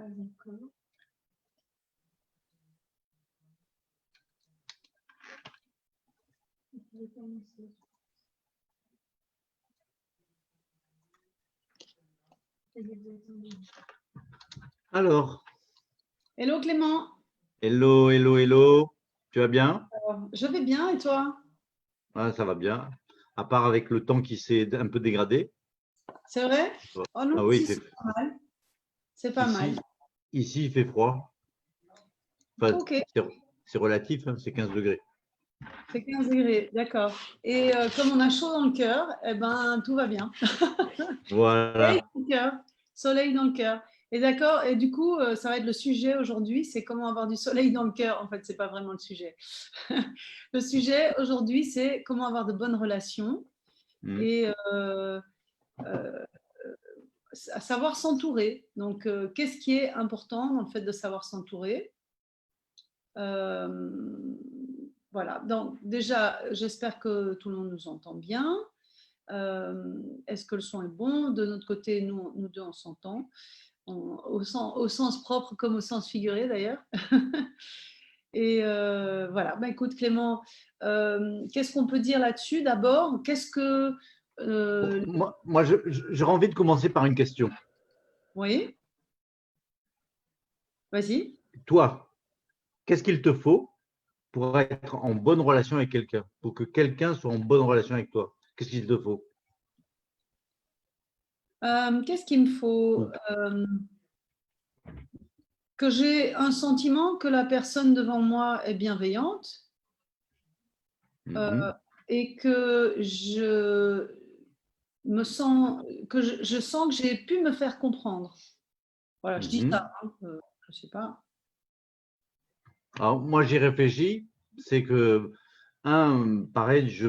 D'accord. Alors, Hello Clément. hello, hello, hello. Tu vas bien? Je vais bien et toi? Ah, ça va bien. À part avec le temps qui s'est un peu dégradé. C'est vrai? Oh non, Ah oui, si, c'est pas mal. C'est pas mal. Ici, il fait froid. Enfin, Ok, c'est relatif, hein, c'est 15 degrés. c'est 15 degrés, d'accord. Et comme on a chaud dans le cœur, eh ben, tout va bien. Soleil Voilà. dans le cœur. Soleil dans le cœur. Et d'accord, et du coup, ça va être le sujet aujourd'hui, c'est comment avoir du soleil dans le cœur. En fait, c'est pas vraiment le sujet. Le sujet aujourd'hui, c'est comment avoir de bonnes relations Mm. et à savoir s'entourer. Donc, qu'est-ce qui est important dans le fait de savoir s'entourer? Voilà. Donc, déjà, j'espère que tout le monde nous entend bien. Est-ce que le son est bon? De notre côté, nous deux, on s'entend. Au sens propre comme au sens figuré d'ailleurs. Et voilà, bah, écoute Clément, qu'est-ce qu'on peut dire là-dessus d'abord? Qu'est-ce que... Moi, j'aurais envie de commencer par une question. Oui, vas-y. Toi, qu'est-ce qu'il te faut pour être en bonne relation avec quelqu'un? Pour que quelqu'un soit en bonne relation avec toi? Qu'est-ce qu'il te faut? Qu'est-ce qu'il me faut? Ou- Que j'ai un sentiment que la personne devant moi est bienveillante Mhm, et que je sens que j'ai pu me faire comprendre. Voilà, je dis mhm. ça, hein, je sais pas. Alors, moi, j'y réfléchis. C'est que, pareil, j'ai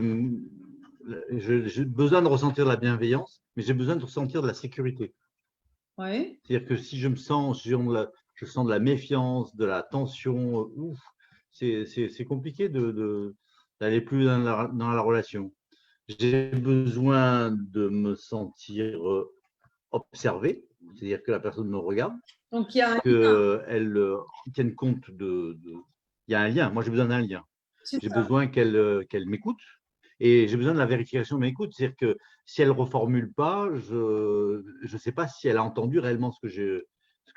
besoin de ressentir de la bienveillance, mais j'ai besoin de ressentir de la sécurité. Oui, C'est-à-dire que si je me sens, je sens de la méfiance, de la tension, ouf, c'est compliqué d'aller plus dans la relation. J'ai besoin de me sentir observé, c'est-à-dire que la personne me regarde, donc il y a un lien, qu'elle tienne compte Il y a un lien, moi j'ai besoin d'un lien. c'est J'ai ça. besoin qu'elle m'écoute et j'ai besoin de la vérification de m'écoute. C'est-à-dire que si elle ne reformule pas, je ne sais pas si elle a entendu réellement ce que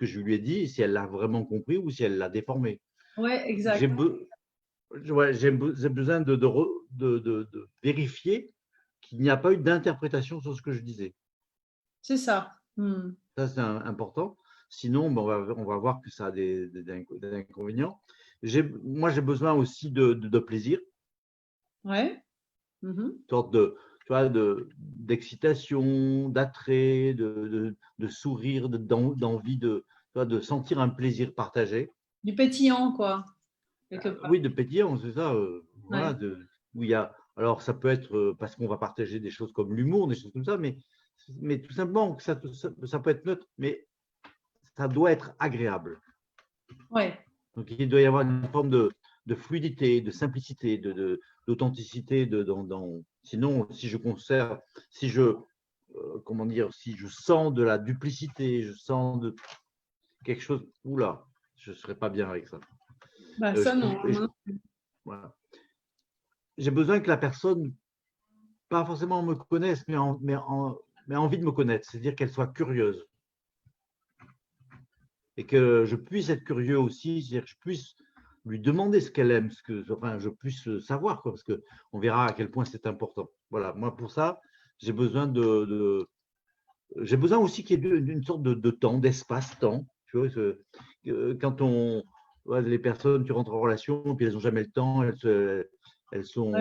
je lui ai dit, si elle l'a vraiment compris ou si elle l'a déformé. Oui, J'ai exact. be- ouais, j'ai besoin de vérifier qu'il n'y a pas eu d'interprétation sur ce que je disais. C'est ça. Hmm. Ça, c'est important. Sinon, ben, on va voir que ça a des inconvénients. Moi, j'ai besoin aussi de plaisir, Ouais. Mhm. une sorte tu vois, d'excitation, d'attrait, de sourire, d'envie tu vois, de sentir un plaisir partagé. Du pétillant, quoi, quelque part. Oui, de pétillant, c'est ça. Ouais. Voilà, où il y a. Alors, ça peut être parce qu'on va partager des choses comme l'humour, des choses comme ça, mais tout simplement, ça peut être neutre, mais ça doit être agréable. Ouais. Donc, il doit y avoir une forme de fluidité, de simplicité, d'authenticité. Sinon, si je conserve, si je, comment dire, si je sens de la duplicité, je sens quelque chose, oula, je ne serais pas bien avec ça. Bah, Euh, je, ça, non. je, voilà. J'ai besoin que la personne, pas forcément me connaisse, mais envie de me connaître, c'est-à-dire qu'elle soit curieuse. Et que je puisse être curieux aussi, c'est-à-dire que je puisse lui demander ce qu'elle aime, enfin, je puisse savoir, quoi, parce qu'on verra à quel point c'est important. Voilà, moi pour ça, j'ai besoin j'ai besoin aussi qu'il y ait d'une sorte de temps, d'espace-temps. Tu vois, quand ouais, les personnes, tu rentres en relation, puis elles n'ont jamais le temps, elles sont,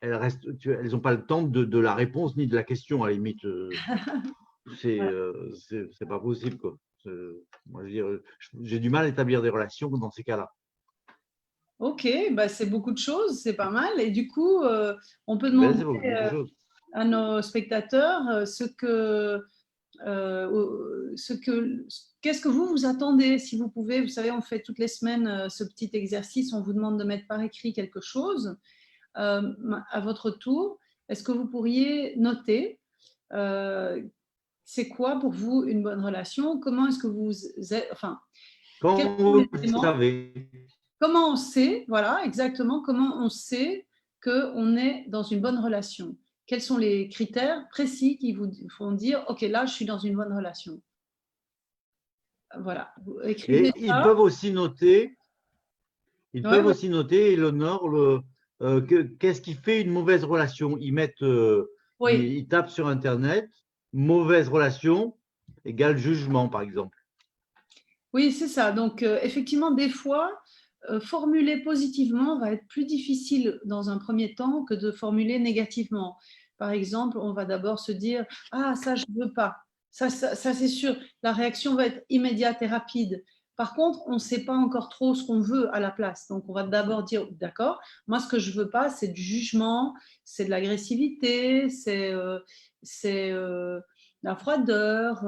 elles n'ont pas le temps de la réponse ni de la question, à la limite. Ouais. C'est pas possible, quoi. Moi, je veux dire, j'ai du mal à établir des relations dans ces cas-là. Ok, bah, c'est beaucoup de choses, c'est pas mal. Et du coup, on peut Ben, demander c'est beaucoup de choses. à nos spectateurs qu'est-ce que vous attendez, si vous pouvez. Vous savez, on fait toutes les semaines ce petit exercice, on vous demande de mettre par écrit quelque chose à votre tour. Est-ce que vous pourriez noter c'est quoi pour vous une bonne relation? Comment est-ce que vous êtes, enfin, quels Quand sont vous les le éléments? savez, Comment on sait, voilà, exactement, comment on sait qu'on est dans une bonne relation? Quels sont les critères précis qui vous font dire, OK, là, je suis dans une bonne relation? Voilà, vous écrivez et ils ça. peuvent aussi noter, Ouais, ouais, Eleonore, qu'est-ce qui fait une mauvaise relation. Ils mettent, oui, ils tapent sur Internet, mauvaise relation égale jugement, par exemple. oui, c'est ça. Donc, effectivement, des fois, formuler positivement va être plus difficile dans un premier temps que de formuler négativement. Par exemple, on va d'abord se dire: «Ah ça je veux pas». Ça c'est sûr, la réaction va être immédiate et rapide. Par contre, on ne sait pas encore trop ce qu'on veut à la place. Donc on va d'abord dire: «D'accord, moi ce que je veux pas, c'est du jugement, c'est de l'agressivité, c'est la froideur,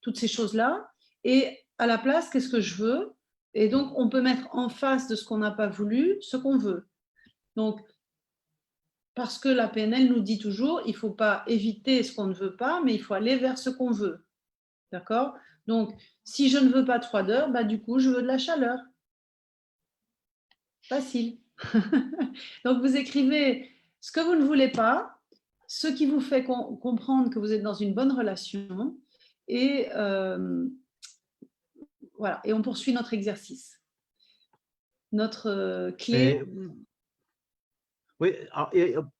toutes ces choses-là, et à la place, qu'est-ce que je veux?» Et donc, on peut mettre en face de ce qu'on n'a pas voulu, ce qu'on veut. Donc, parce que la PNL nous dit toujours, il ne faut pas éviter ce qu'on ne veut pas, mais il faut aller vers ce qu'on veut. D'accord? Donc, si je ne veux pas de froideur, bah, du coup, je veux de la chaleur. Facile. Donc, vous écrivez ce que vous ne voulez pas, ce qui vous fait comprendre que vous êtes dans une bonne relation, et voilà. Et on poursuit notre exercice. Notre clé. Mais oui, alors,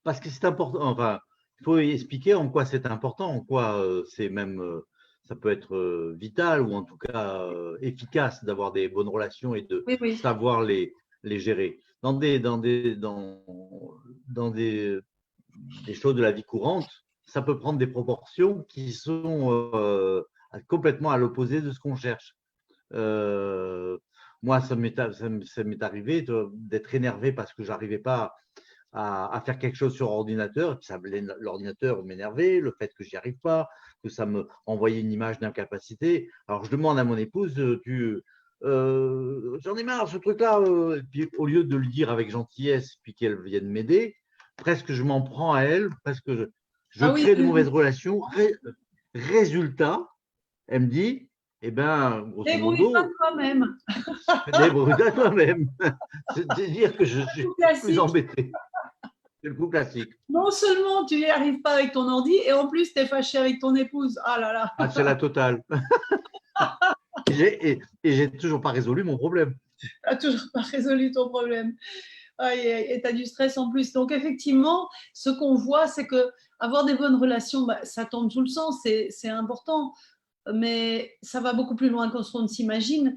parce que c'est important, enfin, il faut expliquer en quoi c'est important, en quoi c'est même, ça peut être vital ou en tout cas efficace d'avoir des bonnes relations et de Oui, oui. savoir les gérer. Dans des choses de la vie courante, ça peut prendre des proportions qui sont complètement à l'opposé de ce qu'on cherche. Euh, Moi, ça m'est arrivé d'être énervé parce que j'arrivais pas à faire quelque chose sur ordinateur, et puis l'ordinateur m'énervait, le fait que j'y arrive pas, que ça me envoyait une image d'incapacité. Alors je demande à mon épouse, j'en ai marre ce truc-là, et puis au lieu de le dire avec gentillesse, puis qu'elle vienne m'aider, presque je m'en prends à elle, presque je Ah oui, crée de mauvaises relations. Résultat, elle me dit, eh ben, grosso débrouille-toi modo, toi-même. débrouille à toi-même. C'est-à-dire que je suis plus Classique. embêté. C'est le coup classique. Non seulement tu n'y arrives pas avec ton ordi, et en plus tu es fâché avec ton épouse. Ah là là, Ah, c'est la totale. Et j'ai toujours pas résolu mon problème. tu n'as toujours pas résolu ton problème. Aïe, aïe, et tu as du stress en plus. Donc effectivement, ce qu'on voit, c'est que avoir des bonnes relations, bah, ça tombe sous le sens, c'est important. Mais ça va beaucoup plus loin que ce qu'on s'imagine.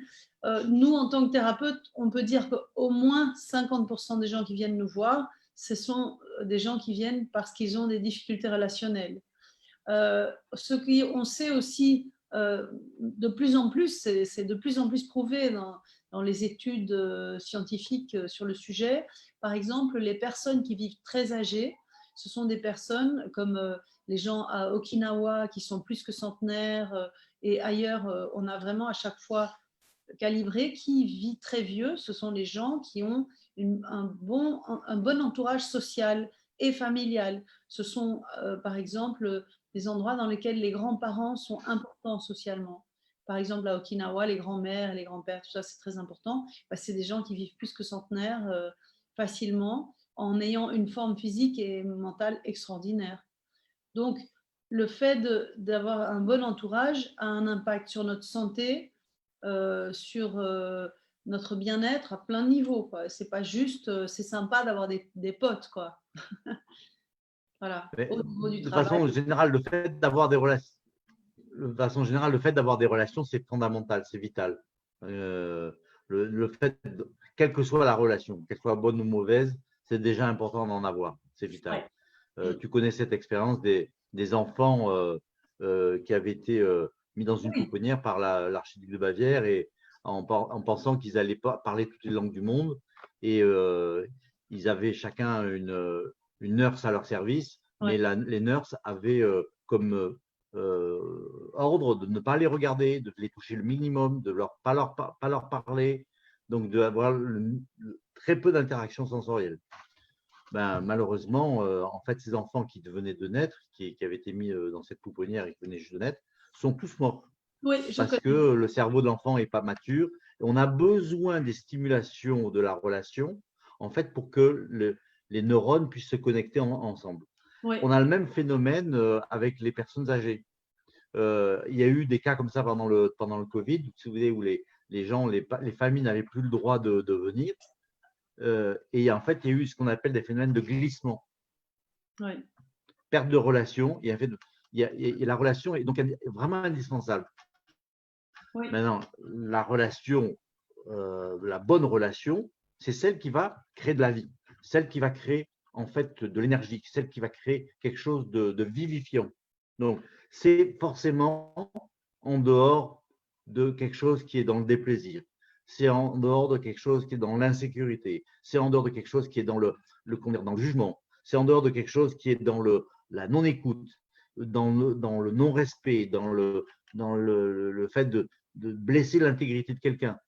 Nous, en tant que thérapeute, on peut dire qu'au moins 50% des gens qui viennent nous voir, ce sont des gens qui viennent parce qu'ils ont des difficultés relationnelles. On sait aussi de plus en plus, c'est de plus en plus prouvé dans les études scientifiques sur le sujet. Par exemple, les personnes qui vivent très âgées, ce sont des personnes comme les gens à Okinawa qui sont plus que centenaires, et ailleurs, on a vraiment à chaque fois calibré qui vit très vieux. Ce sont les gens qui ont un bon entourage social et familial. Ce sont par exemple des endroits dans lesquels les grands-parents sont importants socialement. Par exemple, à Okinawa, les grands-mères, les grands-pères, tout ça, c'est très important. Bah, c'est des gens qui vivent plus que centenaires facilement en ayant une forme physique et mentale extraordinaire. Donc, le fait d'avoir un bon entourage a un impact sur notre santé, sur notre bien-être à plein de niveaux. C'est pas juste, c'est sympa d'avoir des potes, quoi. Voilà, Mais au niveau du de travail. façon générale, le fait d'avoir des relations, c'est fondamental, c'est vital. Euh, le fait, quelle que soit la relation, qu'elle soit bonne ou mauvaise, c'est déjà important d'en avoir. C'est vital. Ouais. Tu connais cette expérience des enfants qui avaient été mis dans une Oui, pouponnière par l'archiduc de Bavière et en pensant qu'ils n'allaient pas parler toutes les langues du monde. Et ils avaient chacun une nurse à leur service, mais ouais. les nurses avaient comme ordre de ne pas les regarder, de les toucher le minimum, de pas leur parler, donc d'avoir très peu d'interaction sensorielle. Ben, malheureusement, en fait, ces enfants qui venaient de naître, qui avaient été mis dans cette pouponnière et qui venaient juste de naître, sont tous morts Oui, je parce que connais. le cerveau de l'enfant n'est pas mature. Et on a besoin des stimulations de la relation, en fait, pour que les neurones puissent se connecter ensemble. Oui, On a le même phénomène avec les personnes âgées. Il y a eu des cas comme ça pendant le Covid, vous vous souvenez, où les gens, les familles n'avaient plus le droit de venir. Et en fait, il y a eu ce qu'on appelle des phénomènes de glissement, oui, perte de relation. Et en fait, la relation est donc vraiment indispensable. oui, Maintenant, la relation, la bonne relation, c'est celle qui va créer de la vie, celle qui va créer en fait de l'énergie, celle qui va créer quelque chose de vivifiant. Donc, c'est forcément en dehors de quelque chose qui est dans le déplaisir. C'est en dehors de quelque chose qui est dans l'insécurité. C'est en dehors de quelque chose qui est dans dans le jugement. C'est en dehors de quelque chose qui est dans la non-écoute, dans le non-respect, dans le fait de blesser l'intégrité de quelqu'un.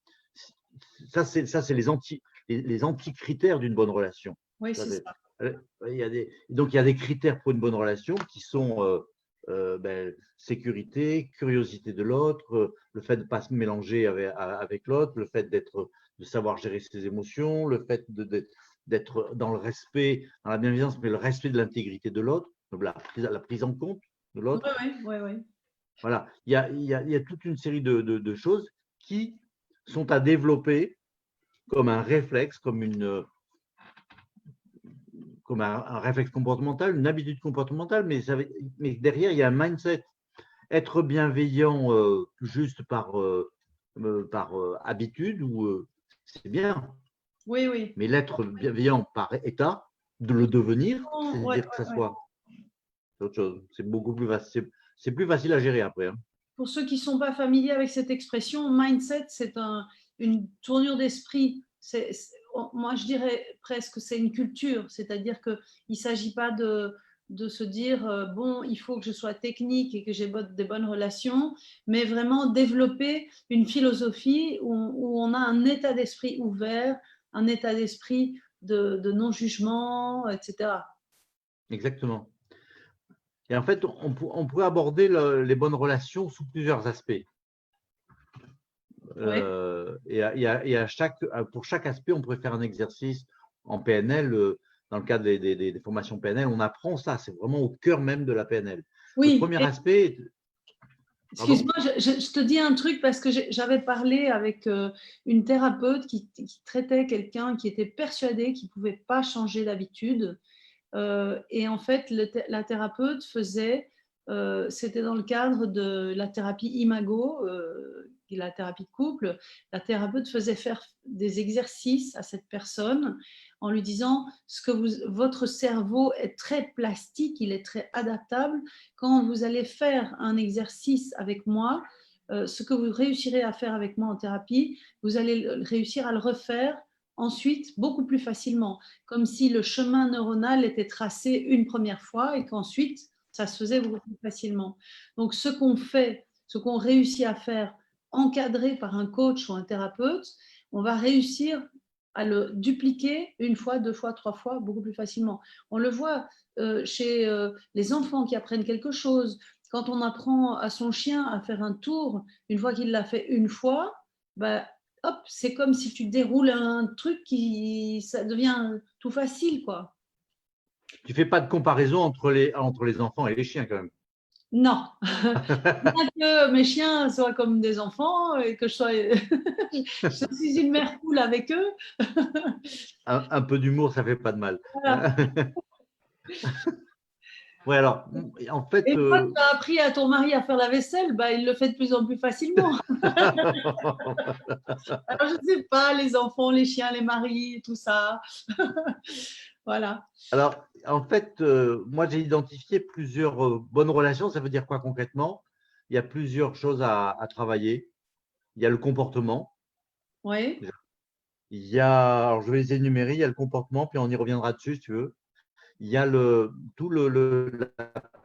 Ça, c'est les anti-critères d'une bonne relation. oui, Ça, c'est ça. donc, il y a des critères pour une bonne relation qui sont sécurité, curiosité de l'autre, le fait de ne pas se mélanger avec l'autre, le fait de savoir gérer ses émotions, le fait d'être dans le respect, dans la bienveillance, mais le respect de l'intégrité de l'autre, la prise en compte de Oui, l'autre. oui, oui, oui. Voilà, il y a toute une série de choses qui sont à développer comme un réflexe, comme un réflexe comportemental, une habitude comportementale, mais derrière, il y a un mindset. Être bienveillant juste par habitude, c'est bien, Oui, oui. mais l'être bienveillant par état, de le devenir, Oh, ouais, c'est-à-dire que ça ouais, ouais. soit autre chose. C'est beaucoup plus facile. C'est plus facile à gérer après. Hein. Pour ceux qui ne sont pas familiers avec cette expression, mindset, c'est une tournure d'esprit. Moi, je dirais presque que c'est une culture, c'est-à-dire qu'il ne s'agit pas de se dire, bon, il faut que je sois technique et que j'ai des bonnes relations, mais vraiment développer une philosophie où on a un état d'esprit ouvert, un état d'esprit de non-jugement, etc. Exactement. Et en fait, on pourrait aborder les bonnes relations sous plusieurs aspects. Oui. Pour chaque aspect, on pourrait faire un exercice en PNL. Dans le cadre des formations PNL, on apprend ça. C'est vraiment au cœur même de la PNL. Le Oui, premier aspect, pardon? excuse-moi, je te dis un truc parce que j'avais parlé avec une thérapeute qui traitait quelqu'un qui était persuadé qu'il ne pouvait pas changer d'habitude. Et en fait, la thérapeute faisait, c'était dans le cadre de la thérapie Imago, la thérapie de couple, la thérapeute faisait faire des exercices à cette personne en lui disant votre cerveau est très plastique, il est très adaptable. Quand vous allez faire un exercice avec moi, ce que vous réussirez à faire avec moi en thérapie, vous allez réussir à le refaire ensuite beaucoup plus facilement, comme si le chemin neuronal était tracé une première fois et qu'ensuite, ça se faisait beaucoup plus facilement. Donc, ce qu'on fait, ce qu'on réussit à faire, encadré par un coach ou un thérapeute, on va réussir à le dupliquer une fois, deux fois, trois fois, beaucoup plus facilement. On le voit chez les enfants qui apprennent quelque chose. Quand on apprend à son chien à faire un tour, une fois qu'il l'a fait une fois, bah, hop, c'est comme si tu déroules un truc ça devient tout facile, quoi. Tu fais pas de comparaison entre les enfants et les chiens quand même. Non, bien que mes chiens soient comme des enfants et que je suis une mère cool avec eux. Un peu d'humour, ça fait pas de mal. Voilà. Ouais, alors, en Et fait, une fois que tu as appris à ton mari à faire la vaisselle, bah, il le fait de plus en plus facilement. Alors, je ne sais pas, les enfants, les chiens, les maris, tout ça. Voilà. alors, en fait, moi, j'ai identifié plusieurs bonnes relations. Ça veut dire quoi concrètement? Il y a plusieurs choses à travailler. Il y a le comportement. Oui, Alors je vais les énumérer. Il y a le comportement, puis on y reviendra dessus si tu veux. Il y a la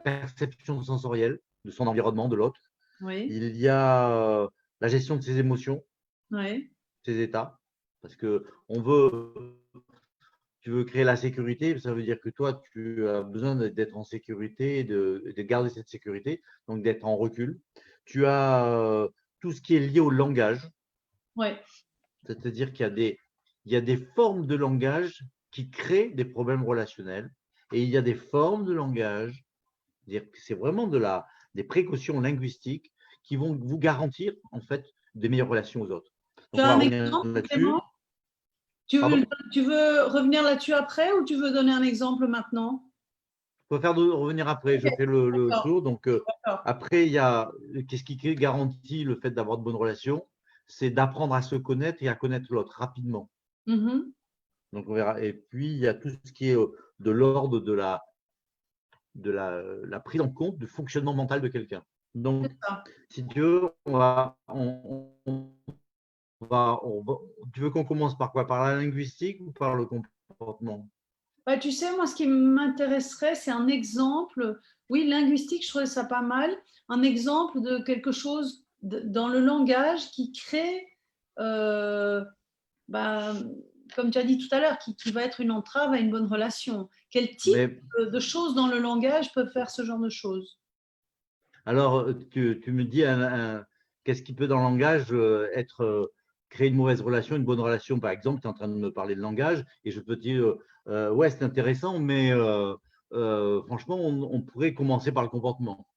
perception sensorielle de son environnement, de l'autre. oui, Il y a la gestion de ses émotions, oui, ses états. Parce que tu veux créer la sécurité, ça veut dire que toi, tu as besoin d'être en sécurité, de garder cette sécurité, donc d'être en recul. tu as tout ce qui est lié au langage. Ouais. C'est-à-dire qu'il y a des formes de langage qui créent des problèmes relationnels et il y a des formes de langage, c'est-à-dire que c'est vraiment des précautions linguistiques qui vont vous garantir en fait des meilleures relations aux autres. Tu Donc on as va un revenir exemple, là-dessus. Clément? Pardon? Tu veux revenir là-dessus après ou tu veux donner un exemple maintenant? On va revenir après, je Ok, fais le d'accord, tour. Donc d'accord. après, il y a qu'est-ce qui garantit le fait d'avoir de bonnes relations? C'est d'apprendre à se connaître et à connaître l'autre rapidement. Mhm. Donc on verra. Et puis il y a tout ce qui est de l'ordre de la prise en compte du fonctionnement mental de quelqu'un. Donc, C'est ça. si tu veux, tu veux qu'on commence par quoi? Par la linguistique ou par le comportement? Bah, tu sais, moi, ce qui m'intéresserait, c'est un exemple. Oui, linguistique, je trouvais ça pas mal. Un exemple de quelque chose dans le langage qui crée, euh, bah, comme tu as dit tout à l'heure, qui va être une entrave à une bonne relation. Quel type Mais de choses dans le langage peuvent faire ce genre de choses? alors, tu me dis, qu'est-ce qui peut dans le langage créer une mauvaise relation, une bonne relation? Par exemple, tu es en train de me parler de langage et je peux te dire, ouais, c'est intéressant, mais franchement, on pourrait commencer par le comportement.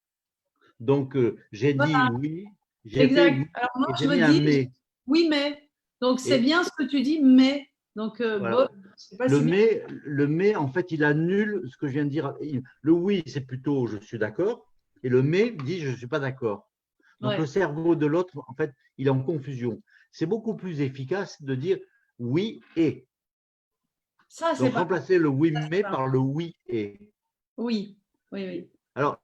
Donc, j'ai dit Voilà, oui, j'ai fait exact. oui Alors moi, et je j'ai mis me un dis, mais. oui, mais. Donc, c'est Et bien ce que tu dis, mais. Donc, voilà. bon, c'est pas si bien. Le mais, en fait, il annule ce que je viens de dire. Le oui, c'est plutôt je suis d'accord. Et le mais dit je ne suis pas d'accord. Donc, Ouais. le cerveau de l'autre, en fait, il est en confusion. C'est beaucoup plus efficace de dire oui et. Ça, c'est Donc, pas remplacer le oui mais mal. par le oui et. Oui, oui, oui. Alors,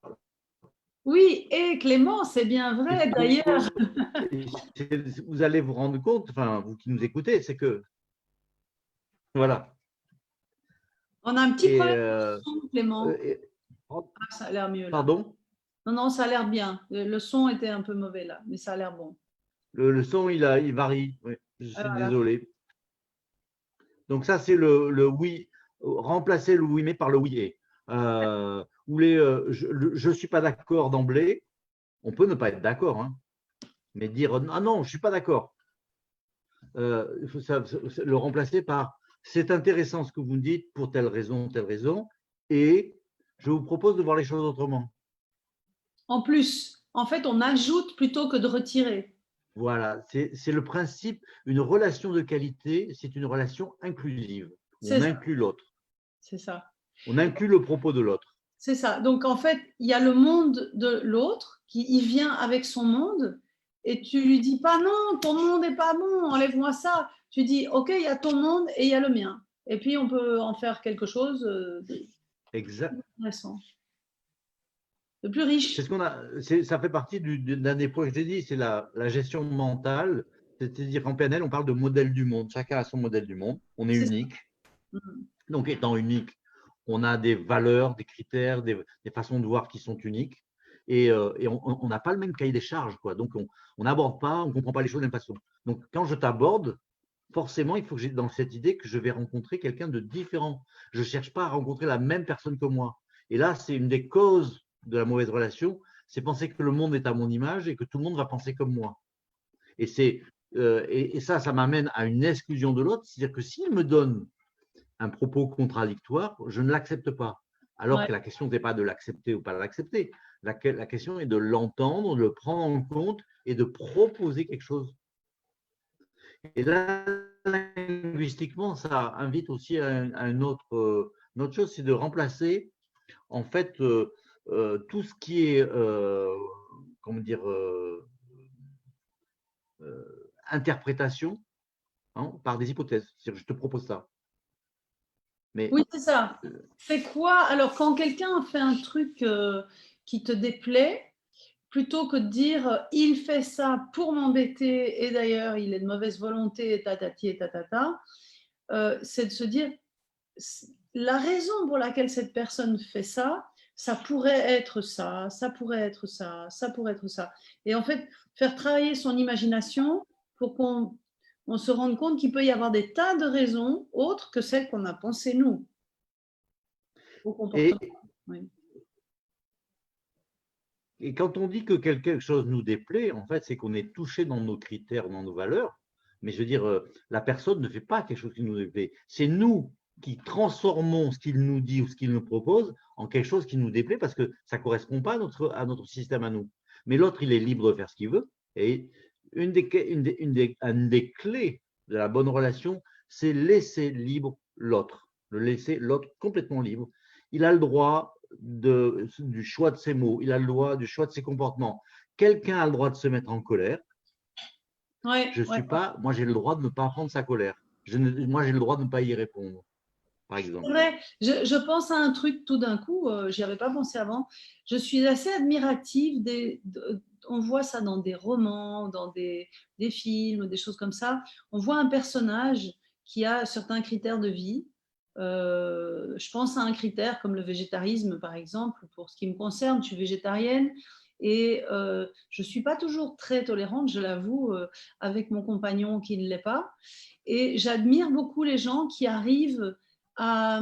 Oui, et Clément, c'est bien il vrai d'ailleurs. faut, vous allez vous rendre compte, enfin, vous qui nous écoutez, c'est que, voilà. On a un petit Et, problème de son, Clément. et- Ah, ça a l'air mieux là. pardon? Non, non, ça a l'air bien. Le son était un peu mauvais là, mais ça a l'air bon. Le son, il varie. Oui, je Ah, suis voilà. désolé. Donc ça, c'est le oui. Remplacer le oui mais par le oui et. Ou je ne suis pas d'accord d'emblée. On peut ne pas être d'accord, hein, mais dire ah non, je ne suis pas d'accord. Il faut le remplacer par c'est intéressant ce que vous me dites pour telle raison, et je vous propose de voir les choses autrement. En plus, en fait, on ajoute plutôt que de retirer. Voilà, c'est le principe. Une relation de qualité, c'est une relation inclusive. C'est On ça, inclut l'autre. c'est ça. On inclut le propos de l'autre. C'est ça. Donc, en fait, il y a le monde de l'autre qui y vient avec son monde et tu lui dis pas non, ton monde n'est pas bon, enlève-moi ça. Tu dis, OK, il y a ton monde et il y a le mien. Et puis, on peut en faire quelque chose Exact. d'intéressant, de plus C'est riche. ce qu'on a. Ça fait partie d'un des points que j'ai dit, c'est la gestion mentale. C'est-à-dire qu'en PNL, on parle de modèle du monde. Chacun a son modèle du monde. On est C'est ça. unique. Donc, étant unique, on a des valeurs, des critères, des façons de voir qui sont uniques. Et on n'a pas le même cahier des charges, quoi. Donc, on n'aborde pas, on ne comprend pas les choses de la même façon. Donc, quand je t'aborde, forcément, il faut que j'ai dans cette idée que je vais rencontrer quelqu'un de différent. Je ne cherche pas à rencontrer la même personne que moi. Et là, c'est une des causes de la mauvaise relation, c'est penser que le monde est à mon image et que tout le monde va penser comme moi. Et, ça m'amène à une exclusion de l'autre, c'est-à-dire que s'il me donne un propos contradictoire, je ne l'accepte pas. Alors Ouais. que la question n'est pas de l'accepter ou pas de l'accepter. La question est de l'entendre, de le prendre en compte et de proposer quelque chose. Et là, linguistiquement, ça invite aussi à une autre chose, c'est de remplacer en fait tout ce qui est comment dire interprétation, hein, par des hypothèses. Je te propose ça. Mais Oui, c'est ça. C'est quoi? Alors, quand quelqu'un fait un truc qui te déplaît, plutôt que de dire il fait ça pour m'embêter et d'ailleurs il est de mauvaise volonté et tatati et tatata, c'est de se dire la raison pour laquelle cette personne fait ça, ça pourrait être ça, ça pourrait être ça, ça pourrait être ça. Et en fait, faire travailler son imagination pour qu'on se rende compte qu'il peut y avoir des tas de raisons autres que celles qu'on a pensées nous au comportement. et, Oui. et quand on dit que quelque chose nous déplaît, en fait, c'est qu'on est touché dans nos critères, dans nos valeurs. Mais je veux dire, la personne ne fait pas quelque chose qui nous déplaît. C'est nous qui transformons ce qu'il nous dit ou ce qu'il nous propose en quelque chose qui nous déplaît parce que ça ne correspond pas à notre système à nous. Mais l'autre, il est libre de faire ce qu'il veut. Et une des clés de la bonne relation, c'est laisser libre l'autre, le laisser l'autre complètement libre. Il a le droit du choix de ses mots, il a le droit du choix de ses comportements. Quelqu'un a le droit de se mettre en colère. Ouais, Je suis pas, moi j'ai le droit de ne pas prendre sa colère. Moi j'ai le droit de ne pas y répondre, par exemple. C'est vrai, je pense à un truc tout d'un coup, j'y avais pas pensé avant. Je suis assez admirative on voit ça dans des romans, dans des films, des choses comme ça. On voit un personnage qui a certains critères de vie. Je pense à un critère comme le végétarisme, par exemple. Pour ce qui me concerne, je suis végétarienne et je ne suis pas toujours très tolérante, je l'avoue, avec mon compagnon qui ne l'est pas. Et j'admire beaucoup les gens qui arrivent à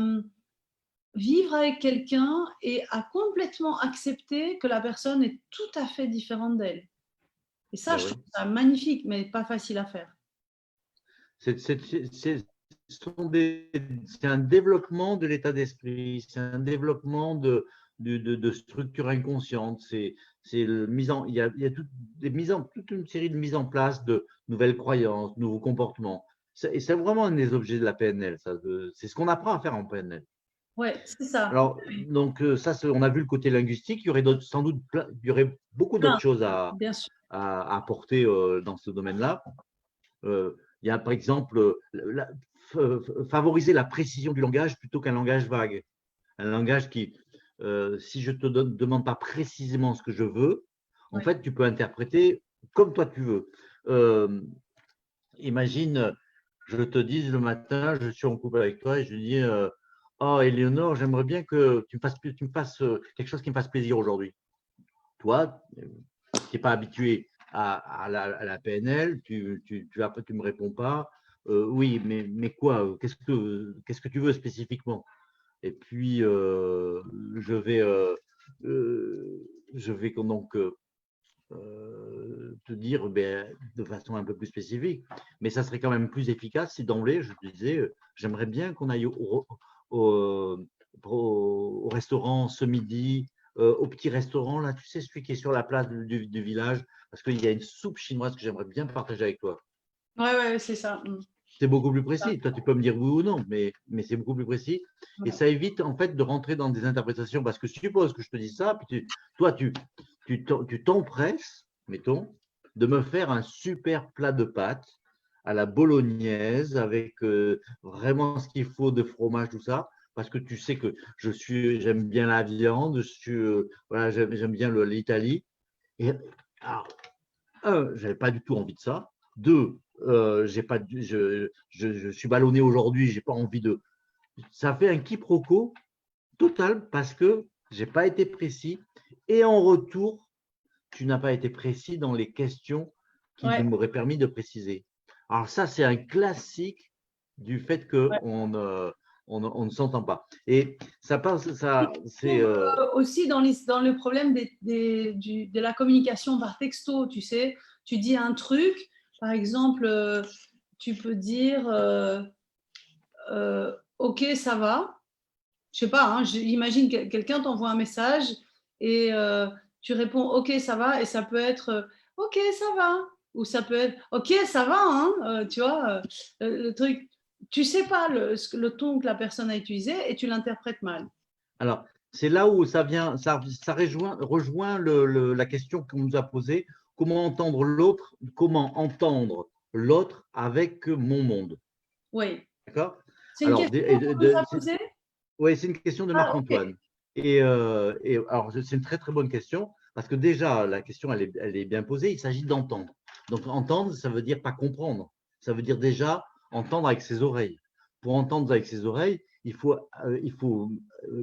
vivre avec quelqu'un et à complètement accepter que la personne est tout à fait différente d'elle. Et ça, Ben je oui. trouve ça magnifique, mais pas facile à faire. C'est un développement de l'état d'esprit, c'est un développement de structure inconsciente. Il y a toute une série de mises en place de nouvelles croyances, nouveaux comportements. Et c'est vraiment un des objets de la PNL. C'est ce qu'on apprend à faire en PNL. Ouais, c'est ça. Alors, donc, ça, on a vu le côté linguistique. Il y aurait sans doute il y aurait beaucoup Plein, d'autres choses à bien sûr. apporter dans ce domaine-là. Il y a par exemple favoriser la précision du langage plutôt qu'un langage vague. Un langage qui, si je te demande pas précisément ce que je veux, en Ouais. fait, tu peux interpréter comme toi tu veux. Imagine, je te dise le matin, je suis en couple avec toi et je dis oh, Éléonore, j'aimerais bien que tu me fasses quelque chose qui me fasse plaisir aujourd'hui. Toi, tu n'es pas habitué à la PNL, tu me réponds pas. Oui, mais quoi? Qu'est-ce que tu veux spécifiquement? Et puis, je vais donc te dire de façon un peu plus spécifique, mais ça serait quand même plus efficace si d'emblée je te disais j'aimerais bien qu'on aille au restaurant ce midi, au petit restaurant là, tu sais, celui qui est sur la place du village, parce qu'il y a une soupe chinoise que j'aimerais bien partager avec toi. Ouais, ouais, c'est ça. C'est beaucoup plus Ça. précis. Toi, tu peux me dire oui ou non, mais c'est beaucoup plus précis. Et Ouais. ça évite en fait de rentrer dans des interprétations. Parce que suppose que je te dis ça, puis toi, tu t'empresses, mettons, de me faire un super plat de pâtes à la bolognaise avec vraiment ce qu'il faut de fromage, tout ça. Parce que tu sais que j'aime bien la viande, voilà, j'aime bien l'Italie. Et alors, j'avais pas du tout envie de ça. Deux, j'ai pas, je suis ballonné aujourd'hui, j'ai pas envie de. Ça fait un quiproquo total parce que j'ai pas été précis et en retour, tu n'as pas été précis dans les questions qui Ouais, m'auraient permis de préciser. Alors ça, c'est un classique du fait ouais. on ne s'entend pas. Et ça passe, Je ça, c'est trouve aussi dans le problème de la communication par texto, tu sais, tu dis un truc, par exemple, tu peux dire OK, ça va. Je sais pas, hein, j'imagine que quelqu'un t'envoie un message et tu réponds OK, ça va, et ça peut être OK, ça va, ou ça peut être OK, ça va, hein, tu vois, le truc, tu sais pas le ton que la personne a utilisé et tu l'interprètes mal. Alors, c'est là où ça rejoint la question qu'on nous a posée, comment entendre l'autre avec mon monde. Oui. D'accord? C'est une Alors, question qu'on nous a posée? ouais, c'est une question de Ah, OK. Marc-Antoine. Et alors, c'est une très très bonne question parce que déjà, la question, elle est bien posée. Il s'agit d'entendre. Donc, entendre, ça veut dire pas comprendre. Ça veut dire déjà entendre avec ses oreilles. Pour entendre avec ses oreilles, il faut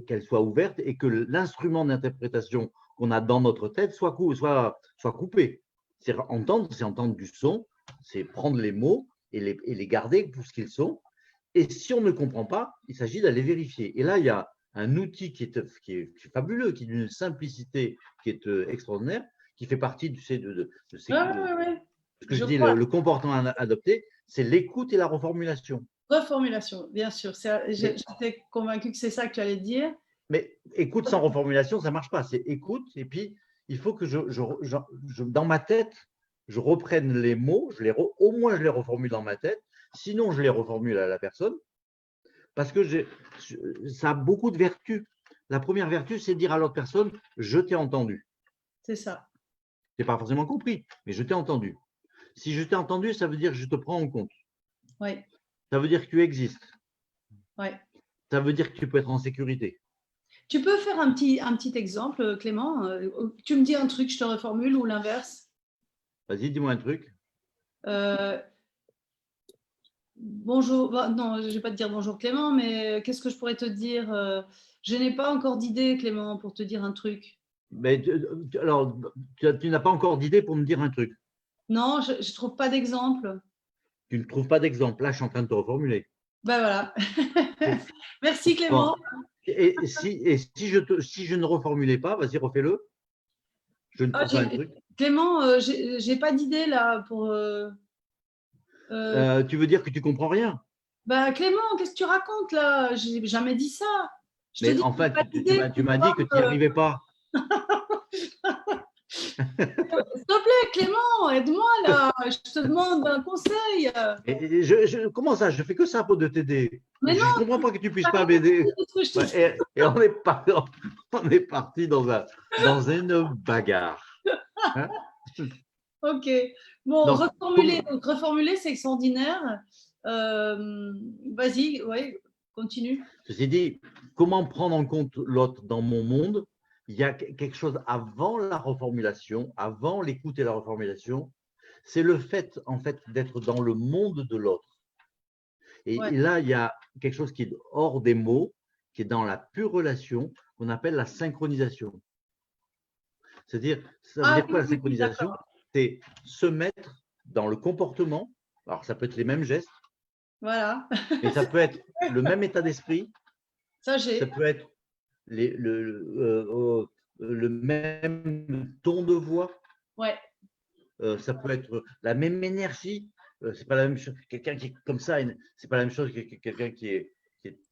qu'elle soit ouverte et que l'instrument d'interprétation qu'on a dans notre tête soit coupé. C'est entendre du son, c'est prendre les mots et les garder pour ce qu'ils sont. Et si on ne comprend pas, il s'agit d'aller vérifier. Et là, il y a un outil qui est fabuleux, qui est d'une simplicité qui est extraordinaire, qui fait partie de Ouais, ouais, ouais. ce que Je je dis, crois. le comportement adopté, c'est l'écoute et la reformulation. Reformulation, bien sûr. Mais, J'étais convaincue que c'est ça que tu allais dire. mais écoute sans reformulation, ça ne marche pas. C'est écoute, et puis il faut que dans ma tête, je reprenne les mots, au moins je les reformule dans ma tête, sinon je les reformule à la personne, parce que ça a beaucoup de vertus. La première vertu, c'est de dire à l'autre personne, je t'ai entendu. C'est ça. Je n'ai pas forcément compris, mais je t'ai entendu. Si je t'ai entendu, ça veut dire que je te prends en compte. Oui. Ça veut dire que tu existes. Ouais. Ça veut dire que tu peux être en sécurité. Tu peux faire un petit exemple, Clément. Tu me dis un truc, je te reformule ou l'inverse. Vas-y, dis-moi un truc. Bonjour. Non, je ne vais pas te dire bonjour Clément, mais qu'est-ce que je pourrais te dire? Je n'ai pas encore d'idée, Clément, pour te dire un truc. Mais, alors, tu n'as pas encore d'idée pour me dire un truc. Non, je ne trouve pas d'exemple. Tu ne trouves pas d'exemple. Là, je suis en train de te reformuler. Ben voilà. Merci Bon. Clément. Et si je ne reformulais pas, vas-y, refais-le. Je ne trouve pas un truc. Clément, j'ai pas d'idée là pour. Tu veux dire que tu comprends rien? Bah Clément, qu'est-ce que tu racontes là? J'ai jamais dit ça. Je te Mais dis en que j'ai fait, pas d'idée tu pour m'as dit toi. que tu n'y arrivais pas. S'il te plaît, Clément, aide-moi là. Je te demande un conseil. Comment ça? Je fais que ça pour de t'aider. Mais non, Je ne comprends pas que tu ne puisses t'as pas pas compris m'aider. ce que je te dis. Et on est parti dans une bagarre. Hein. Ok. Bon, Donc, reformuler, c'est extraordinaire. Vas-y, ouais, continue. ceci dit, comment prendre en compte l'autre dans mon monde? Il y a quelque chose avant la reformulation, avant l'écoute et la reformulation. C'est le fait, en fait, d'être dans le monde de l'autre. Ouais. Et là, il y a quelque chose qui est hors des mots, qui est dans la pure relation, qu'on appelle la synchronisation. C'est-à-dire, ça veut Ah dire oui, quoi la oui, oui, synchronisation? d'accord. C'est se mettre dans le comportement. Alors, ça peut être les mêmes gestes, Voilà. mais ça peut être le même état d'esprit, Ça, ça j'ai. peut être le même ton de voix, Ouais. ça peut être la même énergie. C'est pas la même chose. Quelqu'un qui est comme ça, c'est pas la même chose que quelqu'un qui est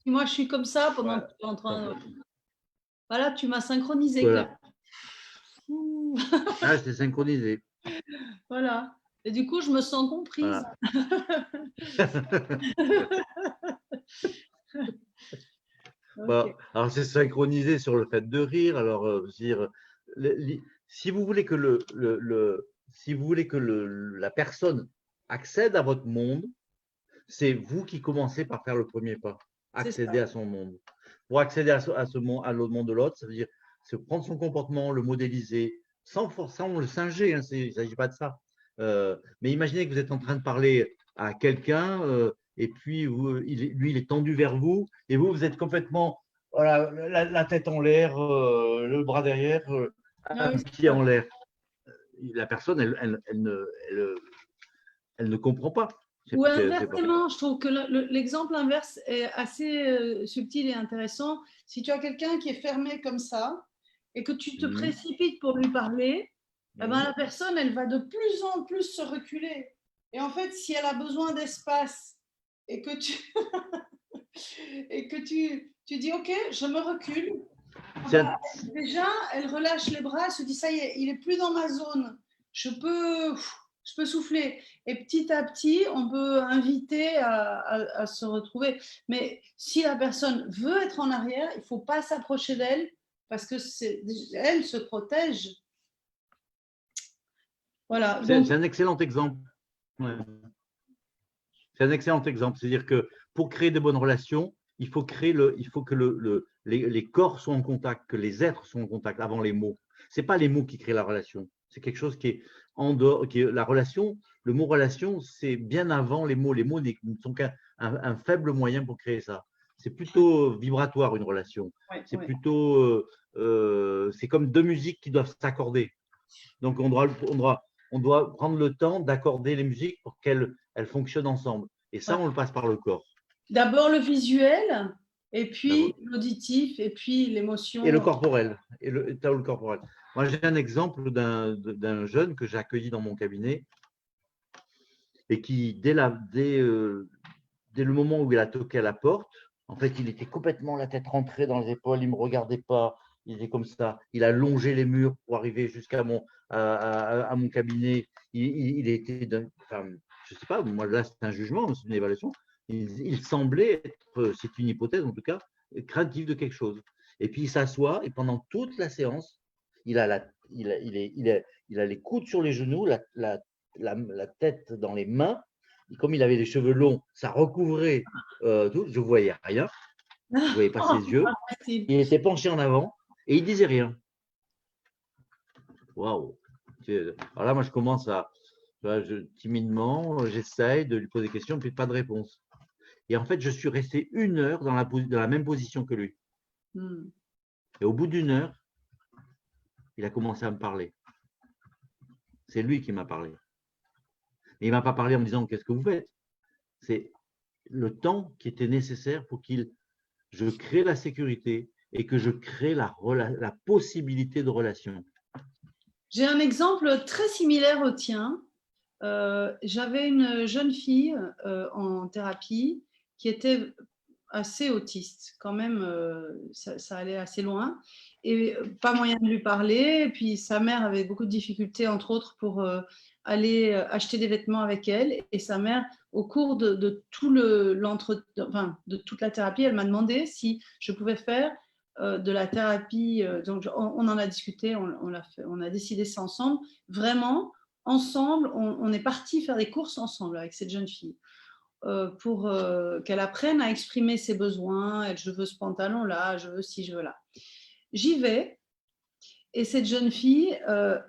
Moi, je suis comme ça pendant que voilà. tu es en Donc, train. Voilà, tu m'as synchronisé, Clément. voilà. Ah, c'est synchronisé. Voilà. Et du coup, je me sens comprise. Voilà. Bon, Ok. alors, c'est synchronisé sur le fait de rire. Alors, dire, si vous voulez que si vous voulez que la personne accède à votre monde, c'est vous qui commencez par faire le premier pas, C'est ça. accéder à son monde. Pour accéder à ce monde, à l'autre monde de l'autre, ça veut dire prendre son comportement, le modéliser, sans forcément le singer, hein, il ne s'agit pas de ça. Mais imaginez que vous êtes en train de parler à quelqu'un et puis lui, il est tendu vers vous et vous êtes complètement voilà, la tête en l'air, le bras derrière, Ah un oui, c'est pied ça. en l'air. La personne, elle ne comprend pas. Ou C'est pas. inversement, je trouve que l'exemple inverse est assez subtil et intéressant. Si tu as quelqu'un qui est fermé comme ça et que tu te Mhm. précipites pour lui parler, eh ben, Mhm. la personne, elle va de plus en plus se reculer. Et en fait, si elle a besoin d'espace et que tu, et que tu dis, OK, je me recule, ah C'est ben, un- déjà, elle relâche les bras, elle se dit, ça y est, il est plus dans ma zone. Je peux souffler. Et petit à petit, on peut inviter à se retrouver. Mais si la personne veut être en arrière, il ne faut pas s'approcher d'elle parce que elle se protège. Voilà. Donc, C'est un excellent exemple. Ouais. C'est un excellent exemple. C'est-à-dire que pour créer de bonnes relations, il faut que les corps soient en contact, que les êtres soient en contact avant les mots. Ce n'est pas les mots qui créent la relation. C'est quelque chose qui est en dehors. La relation, le mot relation, c'est bien avant les mots. Les mots ne sont qu'un faible moyen pour créer ça. C'est plutôt vibratoire une relation. ouais, C'est ouais. plutôt. C'est comme deux musiques qui doivent s'accorder. Donc, on doit prendre le temps d'accorder les musiques pour qu'elles fonctionnent ensemble. Et ça, Ouais. on le passe par le corps. D'abord le visuel Et D'accord. puis l'auditif, et puis Et le l'émotion. corporel, et le le corporel. Moi, j'ai un exemple d'un jeune que j'ai accueilli dans mon cabinet et qui, dès le moment où il a toqué à la porte, en fait, il était complètement la tête rentrée dans les épaules, il ne me regardait pas, il était comme ça. Il a longé les murs pour arriver jusqu'à à mon cabinet. Il était, enfin, je ne sais pas, moi là, c'est un jugement, c'est une évaluation. Il semblait être, c'est une hypothèse en tout cas, craintif de quelque chose. Et puis il s'assoit et pendant toute la séance, il a, la, il a les coudes sur les genoux, la tête dans les mains. Et comme il avait les cheveux longs, ça recouvrait tout. Je ne voyais rien. Je ne voyais pas ses yeux. Facile. Il était penché en avant et il ne disait rien. Waouh! Alors là, moi, je commence à, timidement, j'essaye de lui poser des questions, puis pas de réponse. Et en fait, je suis resté 1 heure dans la même position que lui. Hmm. Et au bout d'1 heure, il a commencé à me parler. C'est lui qui m'a parlé. Et il ne m'a pas parlé en me disant qu'est-ce que vous faites. C'est le temps qui était nécessaire pour je crée la sécurité et que je crée la possibilité de relation. J'ai un exemple très similaire au tien. J'avais une jeune fille en thérapie qui était assez autiste, quand même, ça allait assez loin, et pas moyen de lui parler. Et puis sa mère avait beaucoup de difficultés, entre autres, pour aller acheter des vêtements avec elle. Et sa mère, au cours de tout enfin, de toute la thérapie, elle m'a demandé si je pouvais faire de la thérapie. Donc on en a discuté, on a décidé ça ensemble, vraiment ensemble. On est parti faire des courses ensemble avec cette jeune fille. Pour qu'elle apprenne à exprimer ses besoins. Elle, je veux ce pantalon-là, je veux ci, je veux là. J'y vais, et cette jeune fille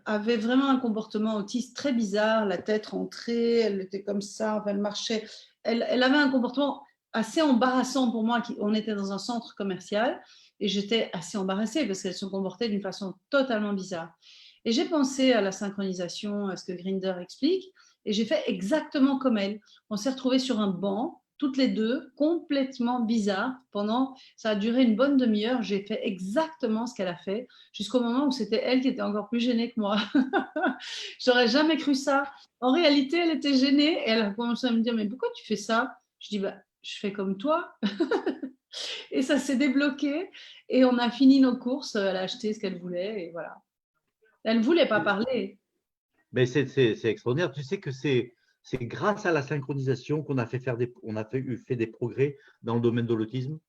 avait vraiment un comportement autiste très bizarre, la tête rentrée, elle était comme ça, enfin, elle marchait. Elle avait un comportement assez embarrassant pour moi. On était dans un centre commercial et j'étais assez embarrassée parce qu'elle se comportait d'une façon totalement bizarre. Et j'ai pensé à la synchronisation, à ce que Grinder explique, et j'ai fait exactement comme elle. On s'est retrouvés sur un banc, toutes les deux, complètement bizarres. Ça a duré une bonne demi-heure. J'ai fait exactement ce qu'elle a fait, jusqu'au moment où c'était elle qui était encore plus gênée que moi. J'aurais jamais cru ça. En réalité, elle était gênée et elle a commencé à me dire, mais pourquoi tu fais ça? Je dis, bah, je fais comme toi. Et ça s'est débloqué et on a fini nos courses. Elle a acheté ce qu'elle voulait et voilà. Elle ne voulait pas parler. Mais c'est extraordinaire. Tu sais que c'est grâce à la synchronisation qu'on a fait des progrès dans le domaine de l'autisme.